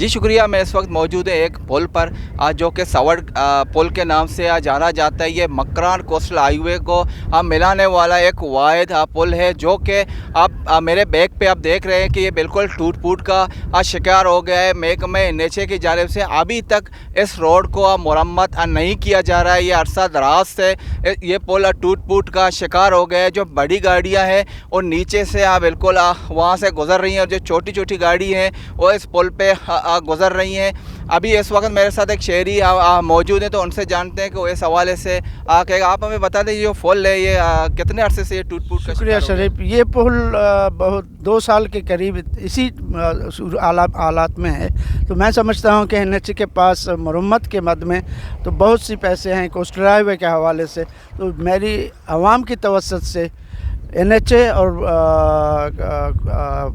जी शुक्रिया। मैं इस वक्त मौजूद है एक पुल पर जो कि सवड़ पुल के नाम से जाना जाता है। ये मकरान कोस्टल हाईवे को मिलाने वाला एक वाहिद पुल है जो कि आप मेरे बैक पे आप देख रहे हैं कि ये बिल्कुल टूट फूट का शिकार हो गया है। महकमे नीचे की जानिब से अभी तक इस रोड को मुरम्मत नहीं किया जा रहा है। ये अरसा दराज से ये पुल टूट फूट का शिकार हो गया है। जो बड़ी गाड़ियाँ हैं और नीचे से बिल्कुल वहाँ से गुजर रही हैं और जो छोटी छोटी गाड़ी हैं वो इस पुल पे गुजर रही हैं। अभी इस वक्त मेरे साथ एक शहरी मौजूद हैं तो उनसे जानते हैं कि वो इस हवाले से कहेगा। आप हमें बता दें जो पुल है ये कितने अरसे से ये टूट फूट का शुक्रिया शरीफ। ये पुल बहुत 2 साल के करीब इसी हालात में है। तो मैं समझता हूँ कि NH के पास मरम्मत के मद में तो बहुत सी पैसे हैं कोस्टल हाईवे के हवाले से। तो मेरी आवाम की तवस्सुत से NH और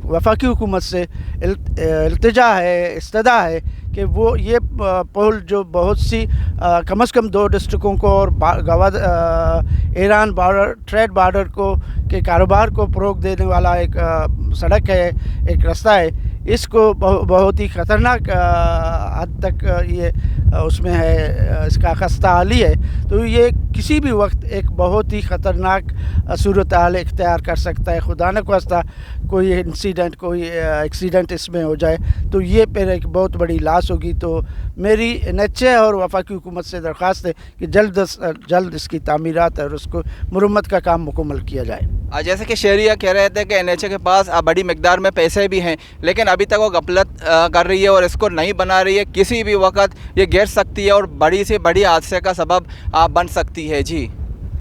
वफाकी हुकूमत से इल्तिजा है, इस्तदा है कि वो ये पुल जो बहुत सी कम से कम 2 डिस्ट्रिक्टों को और ईरान बॉर्डर ट्रेड बॉर्डर को के कारोबार को फ़रोग़ देने वाला एक सड़क है, एक रास्ता है, इसको बहुत ही ख़तरनाक हद तक ये उसमें है, इसका खस्ता हाली है। तो ये किसी भी वक्त एक बहुत ही ख़तरनाक सूरत हाल इख्तियार कर सकता है। खुदा न ख्वास्ता कोई इंसिडेंट, कोई एक्सीडेंट इसमें हो जाए तो ये फिर एक बहुत बड़ी लॉस होगी। तो मेरी NH और वफाकी हुकूमत से दरख्वास्त है कि जल्द से जल्द इसकी तामीरात और उसको मुरम्मत का काम मुकम्मल किया जाए। जैसे कि शहरिया कह रहे थे कि NH के पास बड़ी मिकदार में पैसे भी हैं लेकिन अभी तक वो गफलत कर रही है और इसको नहीं बना रही है। किसी भी वक्त ये गिर सकती है और बड़ी से बड़ी हादसे का सबब बन सकती है। जी